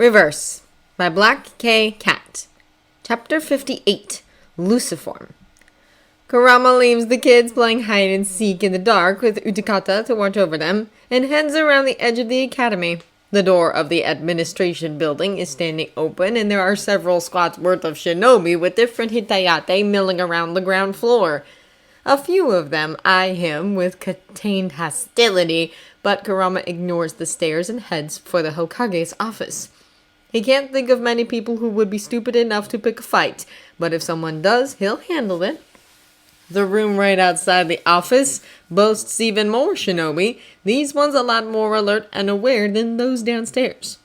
Reverse by Black K. Cat. Chapter 58, Luciform. Kurama leaves the kids playing hide and seek in the dark with Utakata to watch over them, and heads around the edge of the academy. The door of the administration building is standing open, and there are several squads worth of shinobi with different hitayate milling around the ground floor. A few of them eye him with contained hostility, but Kurama ignores the stares and heads for the Hokage's office. He can't think of many people who would be stupid enough to pick a fight, but if someone does, he'll handle it. The room right outside the office boasts even more shinobi, these ones a lot more alert and aware than those downstairs.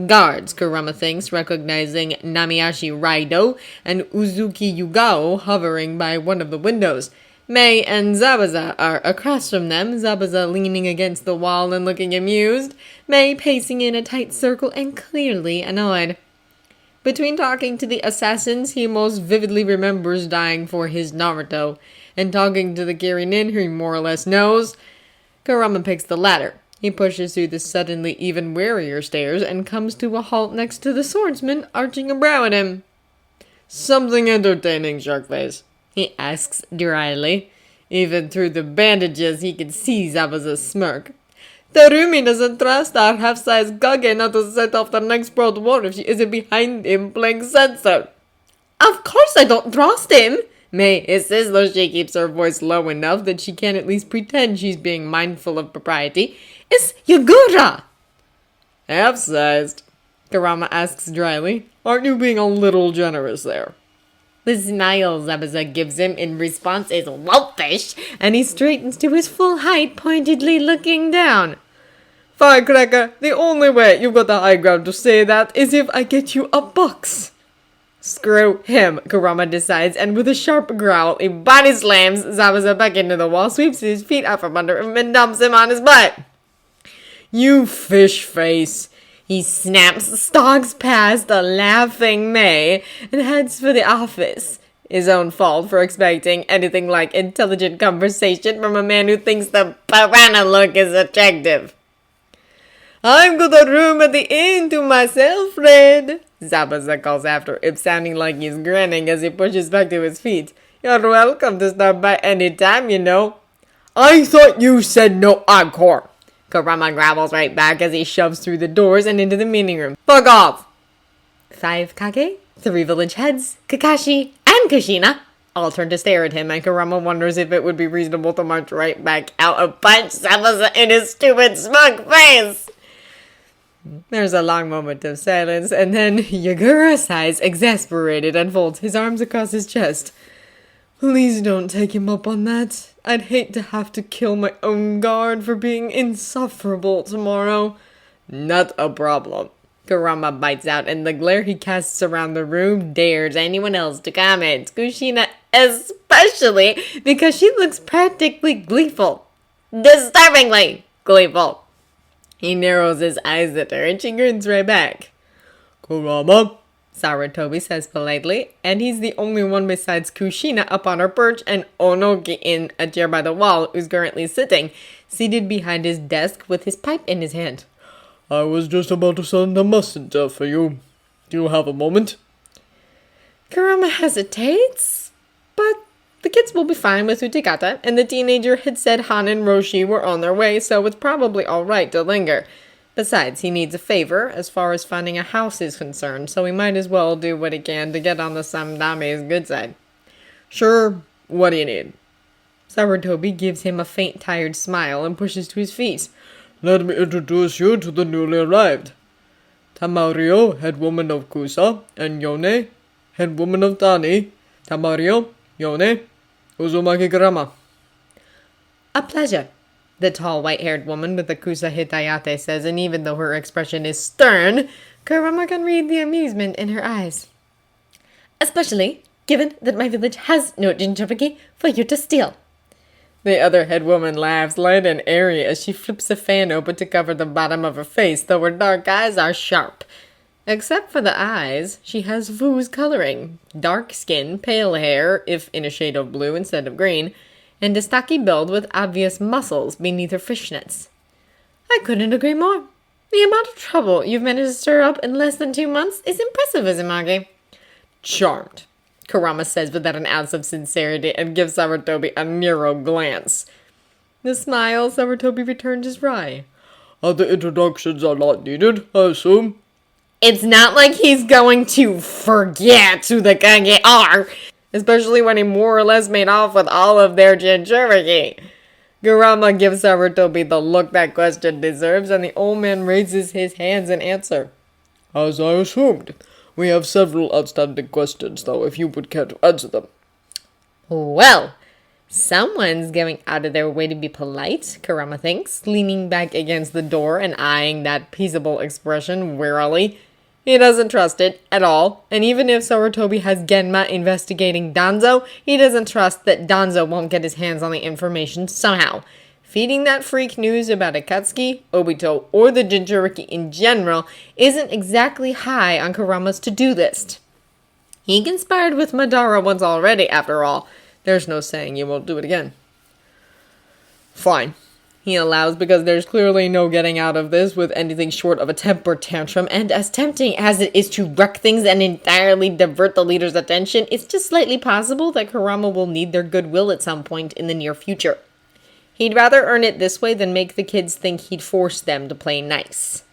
Guards, Kurama thinks, recognizing Namiyashi Raido and Uzuki Yugao hovering by one of the windows. Mei and Zabuza are across from them, Zabuza leaning against the wall and looking amused, Mei pacing in a tight circle and clearly annoyed. Between talking to the assassins, he most vividly remembers dying for his Naruto, and talking to the Karin he more or less knows. Kurama picks the latter. He pushes through the suddenly even warier stairs and comes to a halt next to the swordsman, arching a brow at him. "Something entertaining, Sharkface?" he asks dryly. Even through the bandages, he can see Zabuza's smirk. "Terumi doesn't trust our half-sized kage not to set off the next world war if she isn't behind him playing censor." "Of course I don't trust him," Mei insists, though she keeps her voice low enough that she can at least pretend she's being mindful of propriety. "It's Yagura!" "Half-sized?" Kurama asks dryly. "Aren't you being a little generous there?" The smile Zabuza gives him in response is wolfish, and he straightens to his full height, pointedly looking down. "Firecracker, the only way you've got the high ground to say that is if I get you a box." Screw him, Kurama decides, and with a sharp growl, he body slams Zabuza back into the wall, sweeps his feet out from under him, and dumps him on his butt. "You fish face!" He snaps, stalks past the laughing Mei, and heads for the office. His own fault for expecting anything like intelligent conversation from a man who thinks the piranha look is attractive. "I've got a room at the inn to myself, Fred," Zabuza calls after him, sounding like he's grinning as he pushes back to his feet. "You're welcome to stop by any time, you know." "I thought you said no encore." Kurama growls right back as he shoves through the doors and into the meeting room. "Fuck off!" 5 kage, 3 village heads, Kakashi, and Kushina all turn to stare at him, and Kurama wonders if it would be reasonable to march right back out and punch Zabuza in his stupid smug face. There's a long moment of silence, and then Yagura sighs, exasperated, and folds his arms across his chest. "Please don't take him up on that. I'd hate to have to kill my own guard for being insufferable tomorrow." "Not a problem." Kurama bites out, and the glare he casts around the room dares anyone else to comment. Kushina especially, because she looks practically gleeful. Disturbingly gleeful. He narrows his eyes at her, and she grins right back. "Kurama," Sarutobi says politely, and he's the only one besides Kushina up on her perch and Onoki in a chair by the wall, who's currently seated behind his desk with his pipe in his hand. "I was just about to send a messenger for you. Do you have a moment?" Kurama hesitates, but the kids will be fine with Utakata, and the teenager had said Han and Roshi were on their way, so it's probably alright to linger. Besides, he needs a favor as far as finding a house is concerned, so he might as well do what he can to get on the Samdame's good side. "Sure, what do you need?" Sarutobi gives him a faint, tired smile and pushes to his feet. "Let me introduce you to the newly arrived. Tamario, head woman of Kusa, and Yone, head woman of Tani. Tamario, Yone, Uzumaki Kurama." "A pleasure," the tall, white-haired woman with the Kusa Hitayate says, and even though her expression is stern, Kurama can read the amusement in her eyes. "Especially given that my village has no jinchuriki for you to steal." The other head woman laughs light and airy as she flips a fan open to cover the bottom of her face, though her dark eyes are sharp. Except for the eyes, she has Vu's coloring. Dark skin, pale hair, if in a shade of blue instead of green, and a stocky build with obvious muscles beneath her fishnets. "I couldn't agree more," The amount of trouble you've managed to stir up in less than 2 months is impressive, Uzumaki. Charmed, Kurama says without an ounce of sincerity and gives Sarutobi a narrow glance. The smile Sarutobi returned is wry. Other introductions are not needed, I assume. It's not like he's going to forget who the kage are, especially when he more or less made off with all of their Jinchuriki. Kurama gives Sarutobi the look that question deserves, and the old man raises his hands in answer. As I assumed. We have several outstanding questions, though, if you would care to answer them. Well, someone's going out of their way to be polite, Kurama thinks, leaning back against the door and eyeing that peaceable expression warily. He doesn't trust it at all, and even if Sarutobi has Genma investigating Danzo, he doesn't trust that Danzo won't get his hands on the information somehow. Feeding that freak news about Akatsuki, Obito, or the Jinchuriki in general isn't exactly high on Kurama's to-do list. He conspired with Madara once already, after all. There's no saying you won't do it again. Fine, he allows, because there's clearly no getting out of this with anything short of a temper tantrum, and as tempting as it is to wreck things and entirely divert the leader's attention, it's just slightly possible that Kurama will need their goodwill at some point in the near future. He'd rather earn it this way than make the kids think he'd force them to play nice.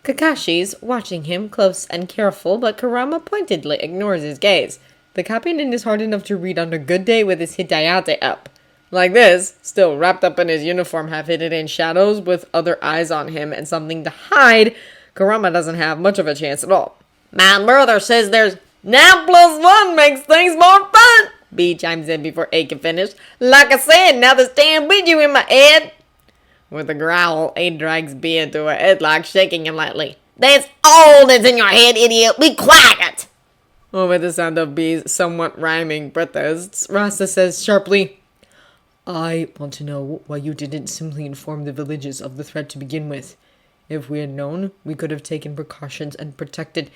Kakashi's watching him close and careful, but Kurama pointedly ignores his gaze. The copying is hard enough to read on a good day with his hitayate up. Like this, still wrapped up in his uniform half hidden in shadows with other eyes on him and something to hide, Kurama doesn't have much of a chance at all. My brother says there's now plus one makes things more fun, B chimes in before A can finish. Like I said, now there's damn you in my head. With a growl, A drags B into a headlock, shaking him lightly. That's all that's in your head, idiot. Be quiet! Over the sound of B's somewhat rhyming protests, Rasta says sharply, I want to know why you didn't simply inform the villages of the threat to begin with. If we had known, we could have taken precautions and protected.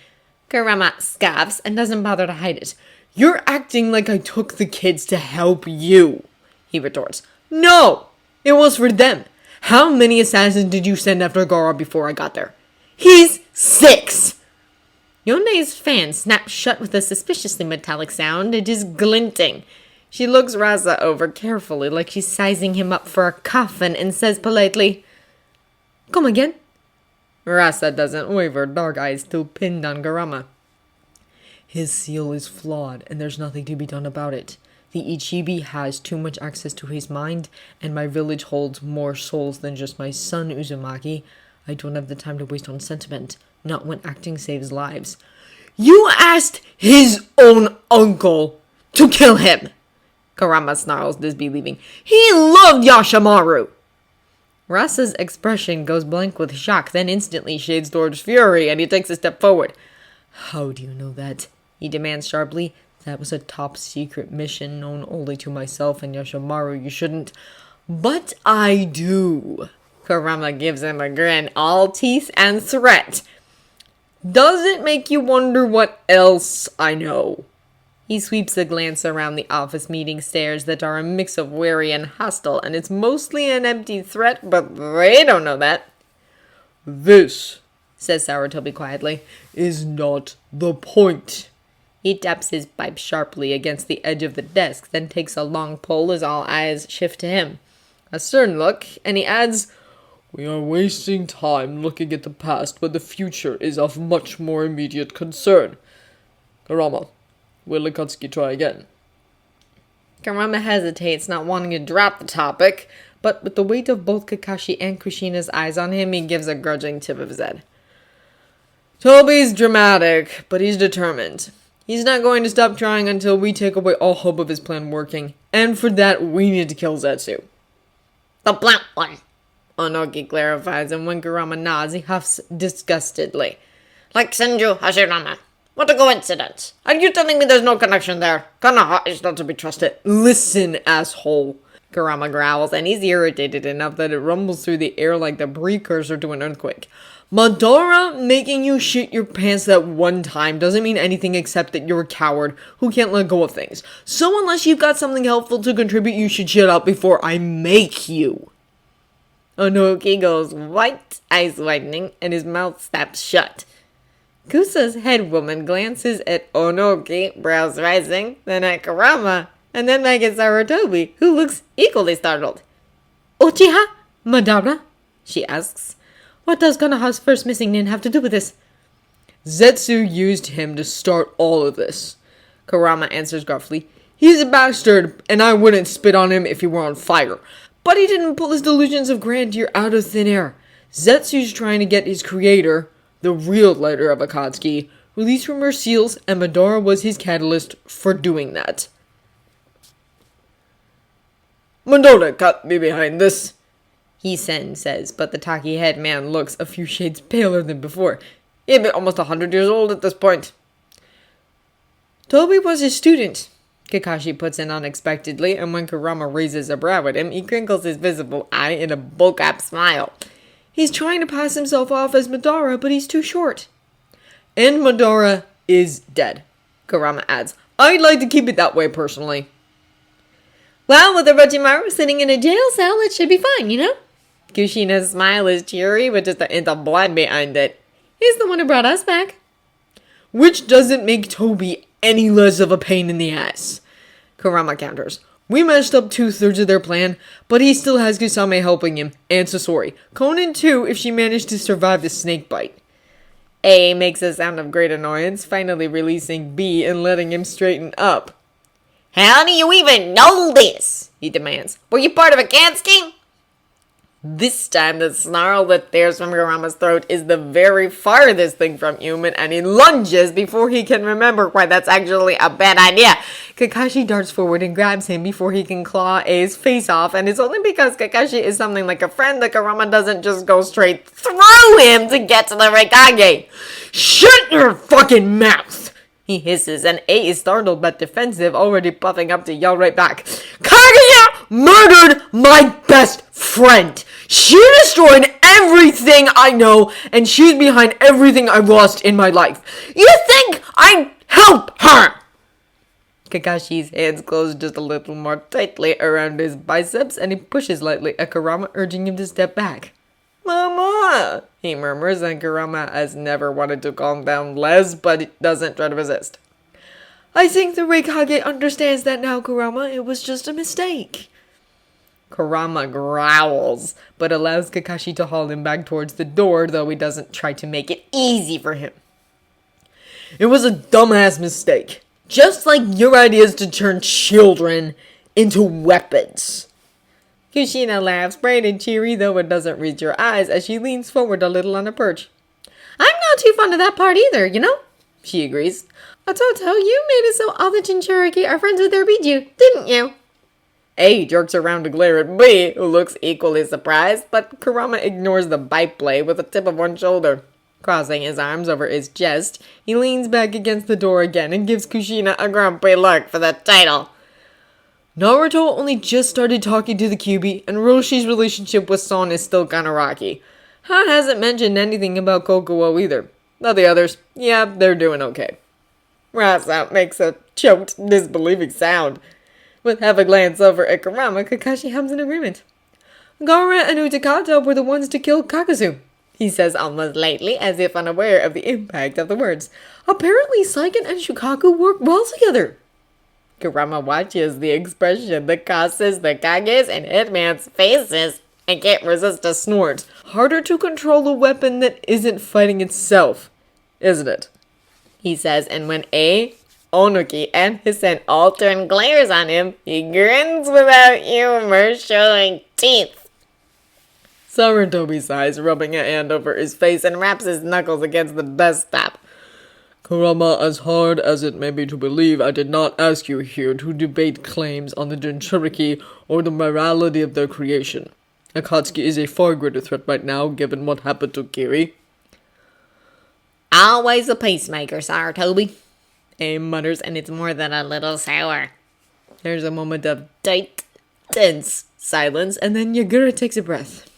Kurama scoffs and doesn't bother to hide it. You're acting like I took the kids to help you, he retorts. No! It was for them. How many assassins did you send after Gaara before I got there? He's 6! Yone's fan snaps shut with a suspiciously metallic sound. It is glinting. She looks Rasa over carefully like she's sizing him up for a coffin and says politely, Come again? Rasa doesn't waver, dark eyes still pinned on Kurama. His seal is flawed, and there's nothing to be done about it. The Ichibi has too much access to his mind, and my village holds more souls than just my son, Uzumaki. I don't have the time to waste on sentiment, not when acting saves lives. You asked his own uncle to kill him! Kurama snarls, disbelieving. He loved Yashimaru! Rasa's expression goes blank with shock, then instantly shades towards fury, and he takes a step forward. How do you know that? He demands sharply. That was a top-secret mission known only to myself and Yashimaru. You shouldn't. But I do. Kurama gives him a grin, all teeth and threat. Does it make you wonder what else I know? He sweeps a glance around the office meeting stairs that are a mix of wary and hostile, and it's mostly an empty threat, but they don't know that. This, says Sarutobi quietly, is not the point. He taps his pipe sharply against the edge of the desk, then takes a long pull as all eyes shift to him. A stern look, and he adds, We are wasting time looking at the past when the future is of much more immediate concern. Kurama, will Akatsuki try again? Kurama hesitates, not wanting to drop the topic, but with the weight of both Kakashi and Kushina's eyes on him, he gives a grudging tip of his head. Tobi's dramatic, but he's determined. He's not going to stop trying until we take away all hope of his plan working. And for that, we need to kill Zetsu. The black one, Onoki clarifies, and when Kurama nods, he huffs disgustedly. Like Senju Hashirama. What a coincidence. Are you telling me there's no connection there? Kanaha is not to be trusted. Listen, asshole, Kurama growls, and he's irritated enough that it rumbles through the air like the precursor to an earthquake. Madara making you shit your pants that one time doesn't mean anything except that you're a coward who can't let go of things. So unless you've got something helpful to contribute, you should shut up before I make you. Onoki goes white, eyes widening, and his mouth snaps shut. Kusa's head woman glances at Onoki, brows rising, then at Kurama, and then back at Sarutobi, who looks equally startled. Uchiha? Madara? She asks. What does Konoha's first missing nin have to do with this? Zetsu used him to start all of this. Kurama answers gruffly. He's a bastard, and I wouldn't spit on him if he were on fire. But he didn't pull his delusions of grandeur out of thin air. Zetsu's trying to get his creator, the real leader of Akatsuki, released from her seals, and Madara was his catalyst for doing that. Madara can't be behind this, He-Sen says, but the Taki head man looks a few shades paler than before. He'd be almost 100 years old at this point. Toby was his student, Kakashi puts in unexpectedly, and when Kurama raises a brow at him, he crinkles his visible eye in a bullcrap smile. He's trying to pass himself off as Madara, but he's too short. And Madara is dead, Kurama adds. I'd like to keep it that way, personally. Well, with Orochimaru sitting in a jail cell, it should be fine, you know? Kushina's smile is cheery, with just a hint of blood behind it. He's the one who brought us back. Which doesn't make Toby any less of a pain in the ass, Kurama counters. We messed up 2/3 of their plan, but he still has Kusame helping him, and Sasori. Conan too, if she managed to survive the snake bite. A makes a sound of great annoyance, finally releasing B and letting him straighten up. How do you even know this? He demands. Were you part of a CAD scheme? This time, the snarl that tears from Kurama's throat is the very farthest thing from human, and he lunges before he can remember why that's actually a bad idea. Kakashi darts forward and grabs him before he can claw A's face off, and it's only because Kakashi is something like a friend that Kurama doesn't just go straight through him to get to the Kage. Shut your fucking mouth! He hisses, and A is startled but defensive, already puffing up to yell right back. Kaguya murdered my best friend! She destroyed everything I know, and she's behind everything I've lost in my life. You think I'd help her? Kakashi's hands close just a little more tightly around his biceps, and he pushes lightly at Kurama, urging him to step back. Mama, he murmurs, and Kurama has never wanted to calm down less, but he doesn't try to resist. I think the Kage understands that now, Kurama. It was just a mistake. Kurama growls, but allows Kakashi to haul him back towards the door, though he doesn't try to make it easy for him. It was a dumbass mistake. Just like your ideas to turn children into weapons. Kushina laughs, bright and cheery, though it doesn't reach her eyes, as she leans forward a little on a perch. I'm not too fond of that part either, you know? She agrees. Ototo, you made it so all the Jinchuriki are friends with their Biju, didn't you? A jerks around to glare at B, who looks equally surprised, but Kurama ignores the bite play with the tip of one shoulder. Crossing his arms over his chest, he leans back against the door again and gives Kushina a grumpy look for the title. Naruto only just started talking to the Kyuubi, and Roshi's relationship with Son is still kinda rocky. Han hasn't mentioned anything about Kokuo either. But the others, yeah, they're doing okay. Rasa makes a choked, disbelieving sound. With half a glance over at Kurama, Kakashi hums in agreement. Gaara and Utakata were the ones to kill Kakazu, he says almost lightly, as if unaware of the impact of the words. Apparently, Saiken and Shukaku work well together. Kurama watches the expression that crosses the Kage's and Hitman's faces and can't resist a snort. Harder to control a weapon that isn't fighting itself, isn't it? He says, and when A, Onuki, and Hissen all turn glares on him, he grins without humor, showing teeth. Sarutobi sighs, rubbing a hand over his face, and raps his knuckles against the desktop. Kurama, as hard as it may be to believe, I did not ask you here to debate claims on the Jinchuriki or the morality of their creation. Akatsuki is a far greater threat right now, given what happened to Kiri. Always a peacemaker, Sarutobi, A mutters, and it's more than a little sour. There's a moment of tight, tense silence, and then Yagura takes a breath.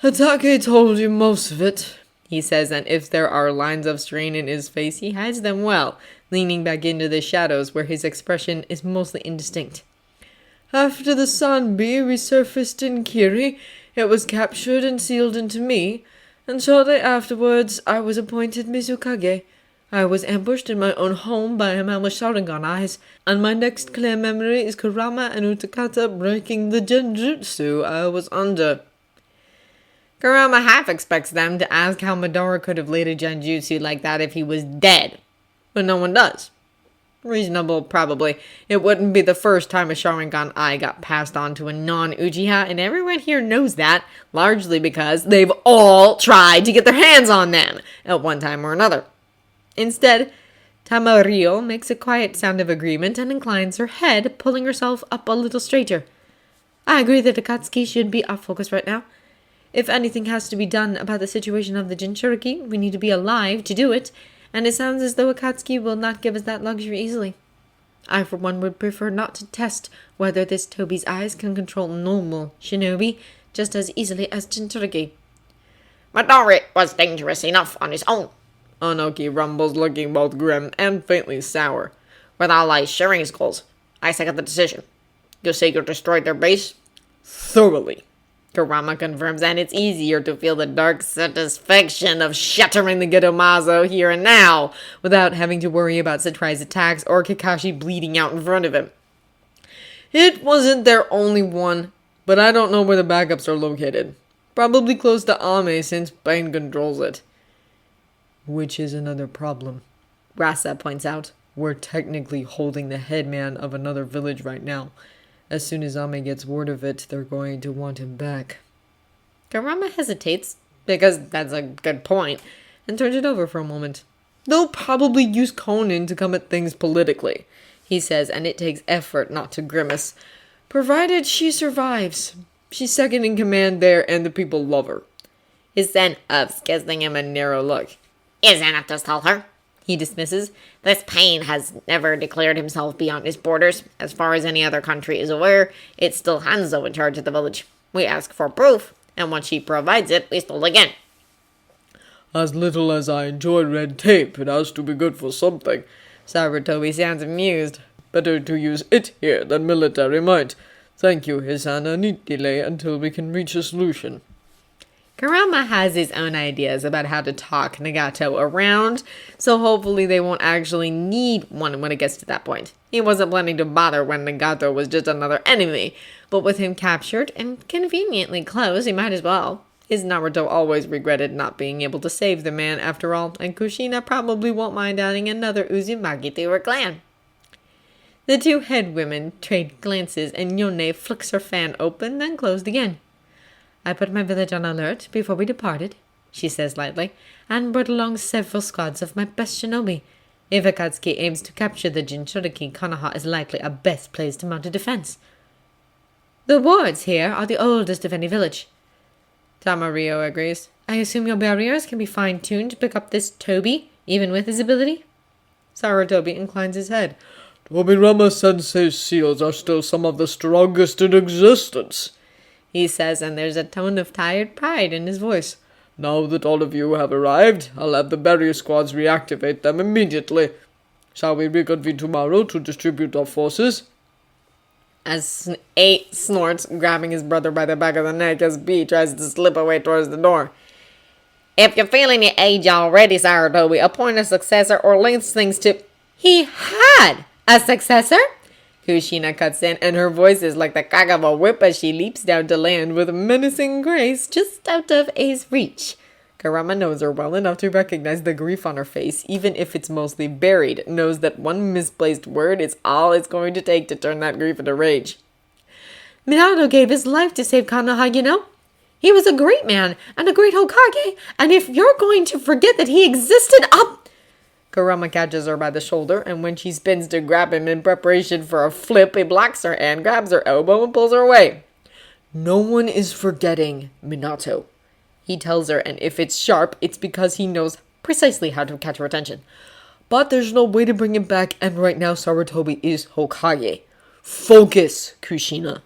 Hatake told you most of it, he says, and if there are lines of strain in his face, he hides them well, leaning back into the shadows where his expression is mostly indistinct. After the Sanbi resurfaced in Kiri, It was captured and sealed into me, and shortly afterwards I was appointed Mizukage. I was ambushed in my own home by a man with Sharingan eyes, and my next clear memory is Kurama and Utakata breaking the genjutsu I was under. Kurama half expects them to ask how Madara could have laid a genjutsu like that if he was dead, but no one does. Reasonable, probably. It wouldn't be the first time a Sharingan eye got passed on to a non-Uchiha, and everyone here knows that, largely because they've all tried to get their hands on them at one time or another. Instead, Tamario makes a quiet sound of agreement and inclines her head, pulling herself up a little straighter. I agree that Akatsuki should be our focus right now. If anything has to be done about the situation of the Jinchuriki, we need to be alive to do it, and it sounds as though Akatsuki will not give us that luxury easily. I, for one, would prefer not to test whether this Tobi's eyes can control normal shinobi just as easily as Jinchuriki. Madara was dangerous enough on his own, Onoki rumbles, looking both grim and faintly sour. with allies sharing his goals. I second the decision. You say you destroyed their base? Thoroughly. Kurama confirms, and it's easier to feel the dark satisfaction of shattering the Gedomazo here and now, without having to worry about Satrai's attacks or Kakashi bleeding out in front of him. It wasn't their only one, but I don't know where the backups are located. Probably close to Ame since Pain controls it. Which is another problem, Rasa points out. We're technically holding the headman of another village right now. As soon as Ame gets word of it, they're going to want him back. Kurama hesitates, because that's a good point, and turns it over for a moment. They'll probably use Conan to come at things politically, he says, and it takes effort not to grimace. Provided she survives. She's second in command there, and the people love her. His son ups, giving him a narrow look. Isn't it just tell her? He dismisses. This Pain has never declared himself beyond his borders. As far as any other country is aware, it's still Hanzo in charge of the village. We ask for proof, and once she provides it, we steal again. As little as I enjoy red tape, it has to be good for something. Sarutobi sounds amused. Better to use it here than military might. Thank you, Hisana. Need delay until we can reach a solution. Kurama has his own ideas about how to talk Nagato around, so hopefully they won't actually need one when it gets to that point. He wasn't planning to bother when Nagato was just another enemy, but with him captured and conveniently close, he might as well. His Naruto always regretted not being able to save the man after all, and Kushina probably won't mind adding another Uzumaki to her clan. The two head women trade glances, and Yone flicks her fan open, then closed again. I put my village on alert before we departed, she says lightly, and brought along several squads of my best shinobi. If Akatsuki aims to capture the Jinchuriki, Konoha is likely a best place to mount a defense. The wards here are the oldest of any village. Tamario agrees. I assume your barriers can be fine-tuned to pick up this Tobi, even with his ability? Sarutobi inclines his head. Tobirama-sensei's seals are still some of the strongest in existence, he says, and there's a tone of tired pride in his voice. Now that all of you have arrived, I'll have the barrier squads reactivate them immediately. Shall we reconvene tomorrow to distribute our forces? As A snorts, grabbing his brother by the back of the neck as B tries to slip away towards the door. If you're feeling your age already, Sarutobi, appoint a successor or links things to... He had a successor? Kushina cuts in, and her voice is like the cock of a whip as she leaps down to land with menacing grace just out of A's reach. Kurama knows her well enough to recognize the grief on her face, even if it's mostly buried, knows that one misplaced word is all it's going to take to turn that grief into rage. Minato gave his life to save Konoha, you know? He was a great man, and a great Hokage, and if you're going to forget that he existed, Kurama catches her by the shoulder, and when she spins to grab him in preparation for a flip, he blocks her and grabs her elbow and pulls her away. No one is forgetting Minato, he tells her, and if it's sharp, it's because he knows precisely how to catch her attention. But there's no way to bring him back, and right now Sarutobi is Hokage. Focus, Kushina.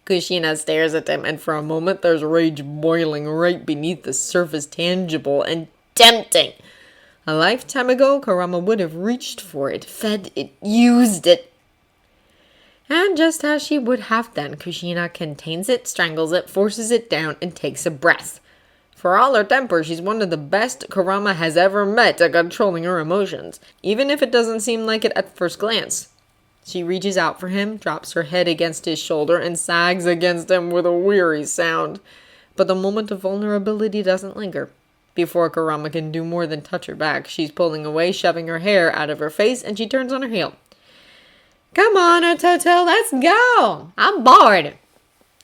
Kushina stares at him, and for a moment there's rage boiling right beneath the surface, tangible and tempting. A lifetime ago, Kurama would have reached for it, fed it, used it. And just as she would have done, Kushina contains it, strangles it, forces it down, and takes a breath. For all her temper, she's one of the best Kurama has ever met at controlling her emotions, even if it doesn't seem like it at first glance. She reaches out for him, drops her head against his shoulder, and sags against him with a weary sound. But the moment of vulnerability doesn't linger. Before Kurama can do more than touch her back, she's pulling away, shoving her hair out of her face, and she turns on her heel. Come on, Ototo, let's go. I'm bored.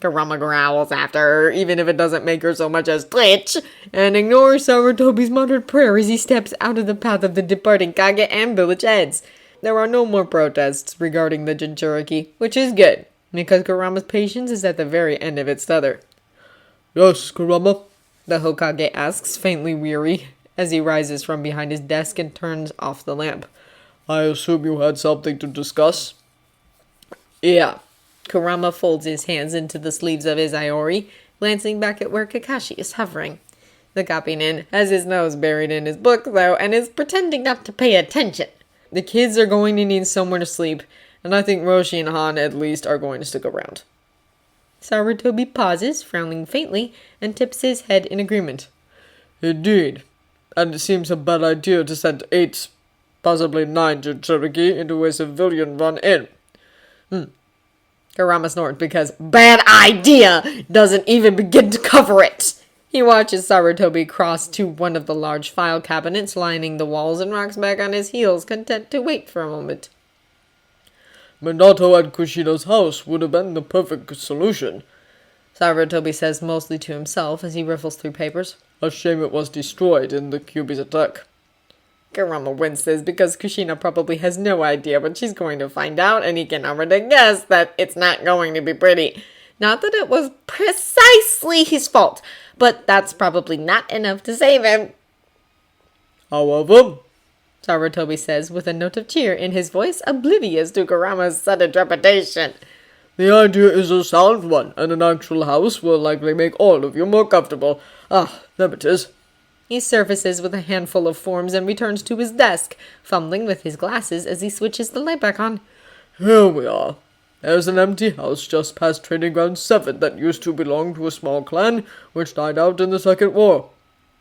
Kurama growls after her, even if it doesn't make her so much as twitch, and ignores Sarutobi's muttered prayer as he steps out of the path of the departing Kage and village heads. There are no more protests regarding the Jinchuriki, which is good, because Kurama's patience is at the very end of its tether. Yes, Kurama? The Hokage asks, faintly weary, as he rises from behind his desk and turns off the lamp. I assume you had something to discuss? Yeah. Kurama folds his hands into the sleeves of his Iori, glancing back at where Kakashi is hovering. The Kapinen has his nose buried in his book, though, and is pretending not to pay attention. The kids are going to need somewhere to sleep, and I think Roshi and Han, at least, are going to stick around. Sarutobi pauses, frowning faintly, and tips his head in agreement. Indeed. And it seems a bad idea to send 8, possibly 9 Jinchuriki into a civilian run in. Kurama snorts because bad idea doesn't even begin to cover it. He watches Sarutobi cross to one of the large file cabinets lining the walls and rocks back on his heels, content to wait for a moment. Minato at Kushina's house would have been the perfect solution, Sarutobi says mostly to himself as he riffles through papers. A shame it was destroyed in the Kyuubi's attack. Kurama winces because Kushina probably has no idea what she's going to find out, and he can already guess that it's not going to be pretty. Not that it was precisely his fault, but that's probably not enough to save him. However, Sarutobi says with a note of cheer in his voice, oblivious to Kurama's sudden trepidation. The idea is a sound one, and an actual house will likely make all of you more comfortable. Ah, there it is. He surfaces with a handful of forms and returns to his desk, fumbling with his glasses as he switches the light back on. Here we are. There's an empty house just past Training Ground 7 that used to belong to a small clan, which died out in the Second War.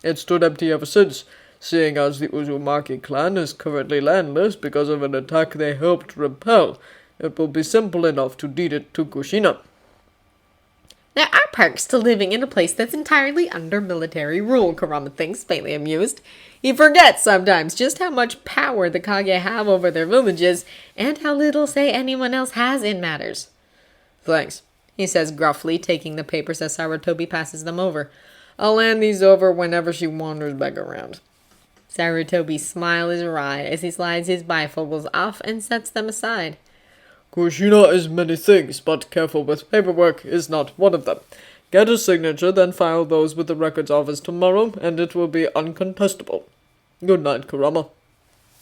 It stood empty ever since, seeing as the Uzumaki clan is currently landless because of an attack they helped repel. It will be simple enough to deed it to Kushina. There are perks to living in a place that's entirely under military rule, Kurama thinks, faintly amused. He forgets sometimes just how much power the Kage have over their villages, and how little say anyone else has in matters. Thanks, he says gruffly, taking the papers as Sarutobi passes them over. I'll hand these over whenever she wanders back around. Sarutobi's smile is wry as he slides his bifocals off and sets them aside. Kushina is many things, but careful with paperwork is not one of them. Get a signature, then file those with the records office tomorrow, and it will be uncontestable. Good night, Kurama.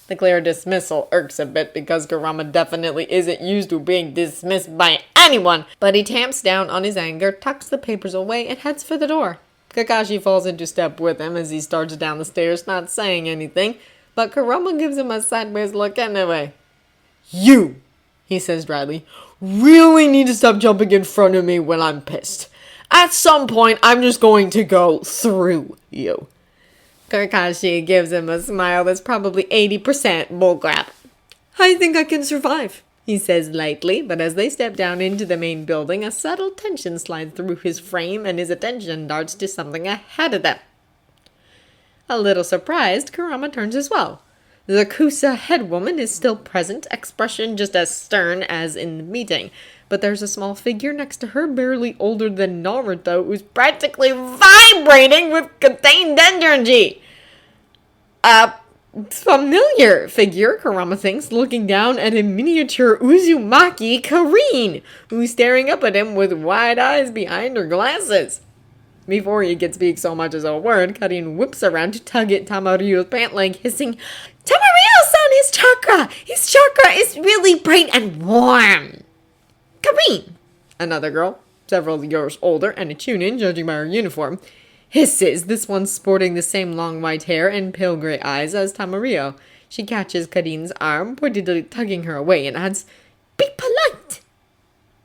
The clear dismissal irks a bit because Kurama definitely isn't used to being dismissed by anyone, but he tamps down on his anger, tucks the papers away, and heads for the door. Kakashi falls into step with him as he starts down the stairs, not saying anything, but Kurama gives him a sideways look anyway. You, he says dryly, really need to stop jumping in front of me when I'm pissed. At some point, I'm just going to go through you. Kakashi gives him a smile that's probably 80% bullcrap. I think I can survive, he says lightly, but as they step down into the main building, a subtle tension slides through his frame and his attention darts to something ahead of them. A little surprised, Kurama turns as well. The Kusa headwoman is still present, expression just as stern as in the meeting. But there's a small figure next to her, barely older than Naruto, who's practically vibrating with contained energy. A familiar figure, Kurama thinks, looking down at a miniature Uzumaki Karin, who's staring up at him with wide eyes behind her glasses. Before he can speak so much as a word, Karin whips around to tug at Tamario's pant leg, hissing, Tamario-san, his chakra is really bright and warm. Karin, another girl, several years older and a chunin, judging by her uniform, hisses, this one sporting the same long white hair and pale gray eyes as Tamario. She catches Karin's arm, pointedly tugging her away, and adds, Be polite.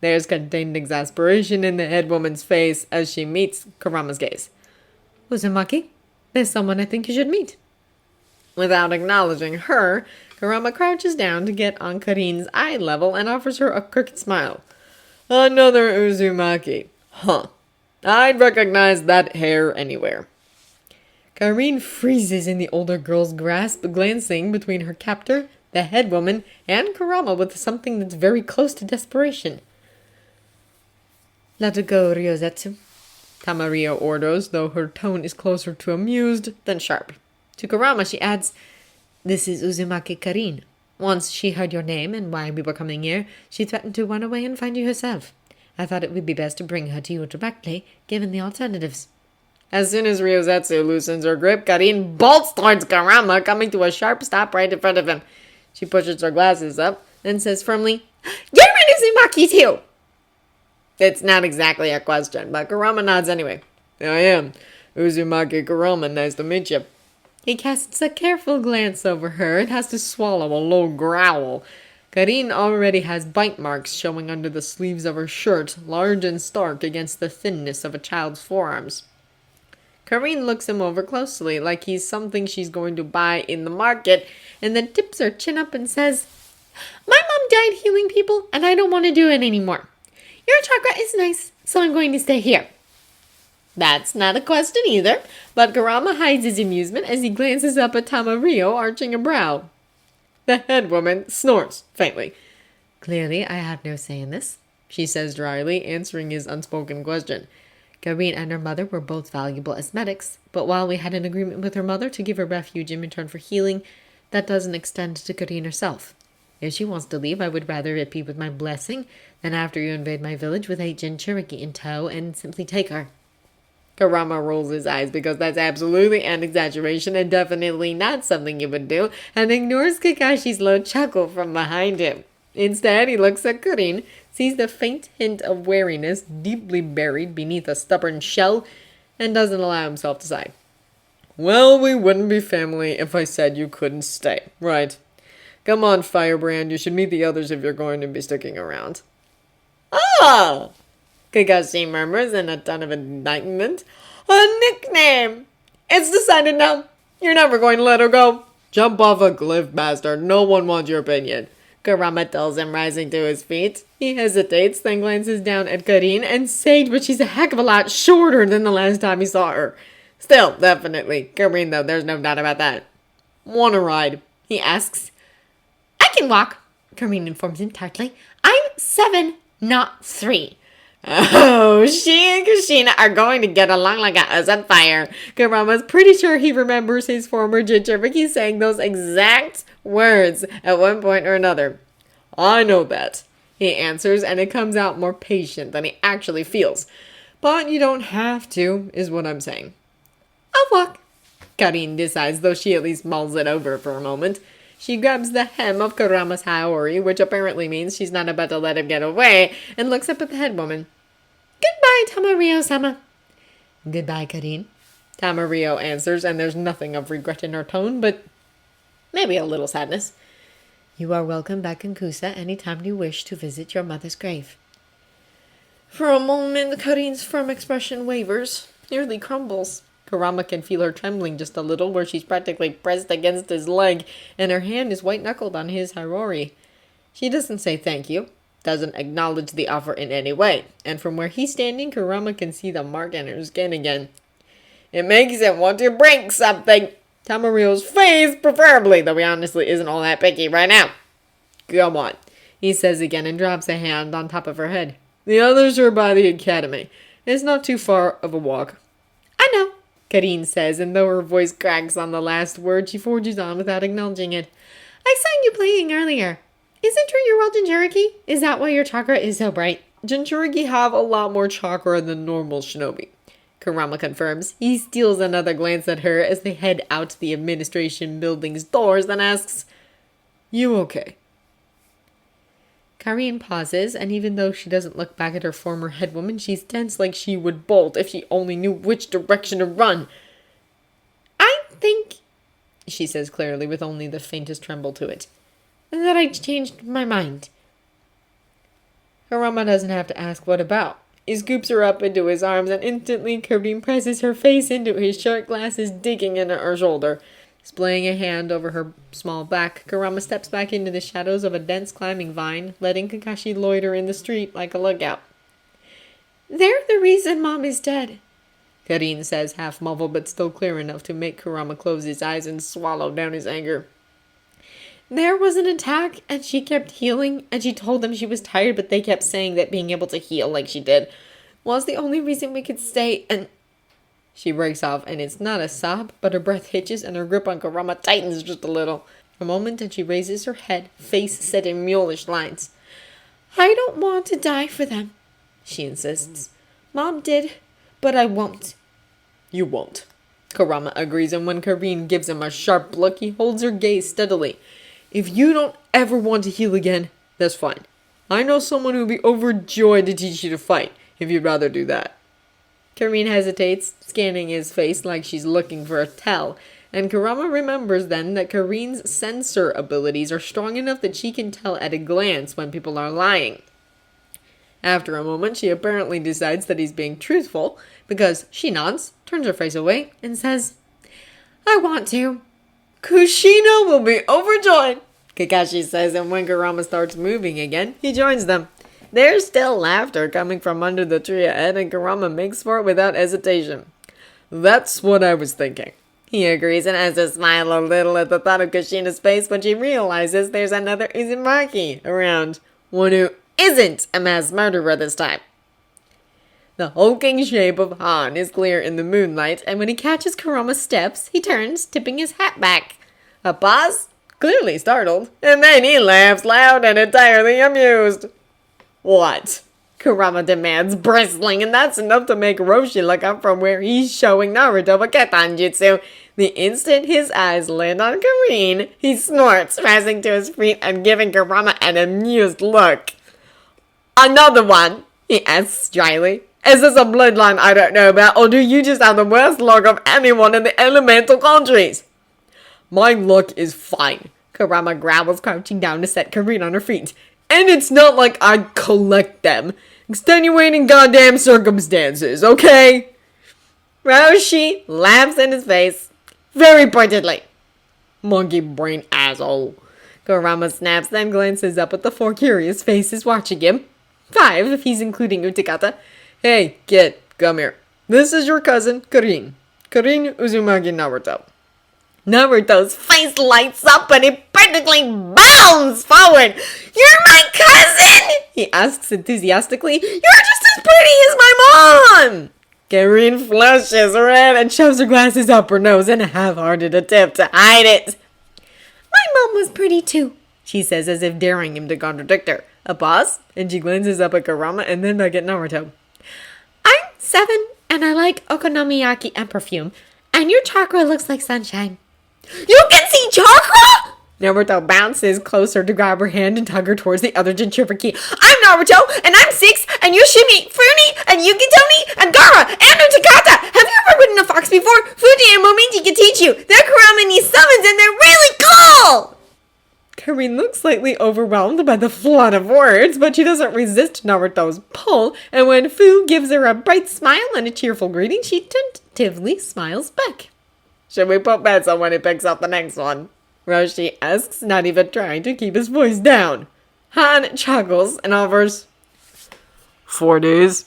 There's contained exasperation in the head woman's face as she meets Kurama's gaze. Uzumaki, there's someone I think you should meet. Without acknowledging her, Kurama crouches down to get on Karin's eye level and offers her a crooked smile. Another Uzumaki. Huh. I'd recognize that hair anywhere. Karin freezes in the older girl's grasp, glancing between her captor, the head woman, and Kurama with something that's very close to desperation. Let it go, Ryosetsu. Tamario orders, though her tone is closer to amused than sharp. To Kurama, she adds, This is Uzumaki Karin. Once she heard your name and why we were coming here, she threatened to run away and find you herself. I thought it would be best to bring her to you directly, given the alternatives. As soon as Ryosetsu loosens her grip, Karin bolts towards Kurama, coming to a sharp stop right in front of him. She pushes her glasses up, then says firmly, You're an Uzumaki too! It's not exactly a question, but Kurama nods anyway. I am. Uzumaki Kurama, nice to meet you. He casts a careful glance over her and has to swallow a low growl. Karin already has bite marks showing under the sleeves of her shirt, large and stark against the thinness of a child's forearms. Karin looks him over closely, like he's something she's going to buy in the market, and then tips her chin up and says, My mom died healing people, and I don't want to do it anymore. Your chakra is nice, so I'm going to stay here. That's not a question either, but Kurama hides his amusement as he glances up at Tamario, arching a brow. The head woman snorts faintly. Clearly, I have no say in this, she says dryly, answering his unspoken question. Karin and her mother were both valuable as medics, but while we had an agreement with her mother to give her refuge in return for healing, that doesn't extend to Karin herself. If she wants to leave, I would rather it be with my blessing than after you invade my village with 8 Jinchuriki in tow and simply take her. Kurama rolls his eyes because that's absolutely an exaggeration and definitely not something you would do, and ignores Kakashi's low chuckle from behind him. Instead, he looks at Karin, sees the faint hint of wariness deeply buried beneath a stubborn shell, and doesn't allow himself to sigh. Well, we wouldn't be family if I said you couldn't stay, right? Come on, Firebrand, you should meet the others if you're going to be sticking around. Oh! Kakashi murmurs in a tone of enlightenment. A nickname! It's decided now. You're never going to let her go. Jump off a cliff, bastard. No one wants your opinion. Kurama tells him, rising to his feet. He hesitates, then glances down at Karin and Sage, but she's a heck of a lot shorter than the last time he saw her. Still, definitely. Karin, though, there's no doubt about that. Want a ride? He asks. I can walk, Karin informs him tartly. I'm 7, not 3. Oh, she and Kushina are going to get along like a house on fire. Kurama's pretty sure he remembers his former Jinchuriki saying those exact words at one point or another. I know that, he answers, and it comes out more patient than he actually feels. But you don't have to, is what I'm saying. I'll walk, Karin decides, though she at least mulls it over for a moment. She grabs the hem of Kurama's haori, which apparently means she's not about to let him get away, and looks up at the head woman. Goodbye, Tamario-sama. Goodbye, Karin. Tamario answers, and there's nothing of regret in her tone, but maybe a little sadness. You are welcome back in Kusa any time you wish to visit your mother's grave. For a moment, Karin's firm expression wavers, nearly crumbles. Kurama can feel her trembling just a little, where she's practically pressed against his leg, and her hand is white-knuckled on his haori. She doesn't say thank you, doesn't acknowledge the offer in any way, and from where he's standing, Kurama can see the mark in her skin again. It makes him want to break something. Tamario's face, preferably, though he honestly isn't all that picky right now. Come on, he says again and drops a hand on top of her head. The others are by the academy. It's not too far of a walk. I know, Karin says, and though her voice cracks on the last word, she forges on without acknowledging it. I saw you playing earlier. Isn't 3-year-old Jinchuriki? Is that why your chakra is so bright? Jinchuriki have a lot more chakra than normal shinobi, Kurama confirms. He steals another glance at her as they head out the administration building's doors, then asks, You okay? Karin pauses, and even though she doesn't look back at her former headwoman, she's tense like she would bolt if she only knew which direction to run. I think, she says clearly with only the faintest tremble to it, that I changed my mind. Kurama doesn't have to ask what about. He scoops her up into his arms and instantly Karin presses her face into his shirt glasses, digging into her shoulder. Displaying a hand over her small back, Kurama steps back into the shadows of a dense climbing vine, letting Kakashi loiter in the street like a lookout. They're the reason Mom is dead, Karin says, half muffled but still clear enough to make Kurama close his eyes and swallow down his anger. There was an attack, and she kept healing, and she told them she was tired, but they kept saying that being able to heal like she did was the only reason we could stay, and... She breaks off, and it's not a sob, but her breath hitches, and her grip on Kurama tightens just a little. A moment, and she raises her head, face set in mulish lines. I don't want to die for them, she insists. Mom did, but I won't. You won't, Kurama agrees, and when Karin gives him a sharp look, he holds her gaze steadily. If you don't ever want to heal again, that's fine. I know someone who'd be overjoyed to teach you to fight, if you'd rather do that. Karin hesitates, scanning his face like she's looking for a tell, and Kurama remembers then that Karin's sensor abilities are strong enough that she can tell at a glance when people are lying. After a moment, she apparently decides that he's being truthful, because she nods, turns her face away, and says, I want to. Kushina will be overjoyed, Kakashi says, and when Kurama starts moving again, he joins them. There's still laughter coming from under the tree ahead, and Kurama makes for it without hesitation. That's what I was thinking, he agrees, and has to smile a little at the thought of Kushina's face when she realizes there's another Uzumaki around, one who isn't a mass murderer this time. The hulking shape of Han is clear in the moonlight, and when he catches Kurama's steps, he turns, tipping his hat back. A pause, clearly startled, and then he laughs loud and entirely amused. What? Kurama demands, bristling, and that's enough to make Roshi look up from where he's showing Naruto a Ketan Jutsu. The instant his eyes land on Karin, he snorts, rising to his feet and giving Kurama an amused look. Another one, he asks dryly. Is this a bloodline I don't know about, or do you just have the worst luck of anyone in the elemental countries? My luck is fine, Kurama growls, crouching down to set Karin on her feet. And it's not like I collect them. Extenuating goddamn circumstances, okay? Roshi laughs in his face, very pointedly. Monkey brain asshole. Kurama snaps, then glances up at the 4 curious faces watching him. 5, if he's including Utakata. Hey, kid, come here. This is your cousin, Karin. Karin Uzumaki Naruto. Naruto's face lights up and he practically bounds forward. You're my cousin? He asks enthusiastically. You're just as pretty as my mom! Karin flushes red and shoves her glasses up her nose in a half-hearted attempt to hide it. My mom was pretty too, she says as if daring him to contradict her. A pause, and she glances up at Kurama and then back at Naruto. I'm 7, and I like okonomiyaki and perfume, and your chakra looks like sunshine. You can see chakra? Naruto bounces closer to grab her hand and tug her towards the other Jinchuriki. I'm Naruto, and I'm 6, and you're Shimi, Funi, and Yukitomi, and Gara, and Utakata. Have you ever ridden a fox before? Fuji and Momiji can teach you. They're Kurama summons, and they're really cool! Karin looks slightly overwhelmed by the flood of words, but she doesn't resist Naruto's pull, and when Fu gives her a bright smile and a cheerful greeting, she tentatively smiles back. Should we put bets on when he picks up the next one? Roshi asks, not even trying to keep his voice down. Han chuckles and offers 4 days.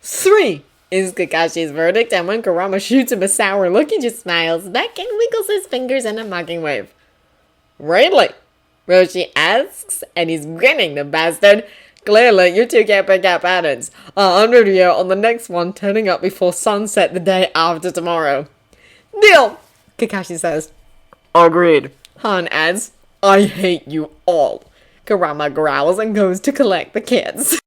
3 is Kakashi's verdict, and when Kurama shoots him a sour look, he just smiles back and wiggles his fingers in a mocking wave. Really? Roshi asks, and he's grinning, the bastard. Clearly, you two can't pick out patterns. 100 year on the next one, turning up before sunset the day after tomorrow. Deal, Kakashi says. Agreed. Han adds, I hate you all. Kurama growls and goes to collect the kids.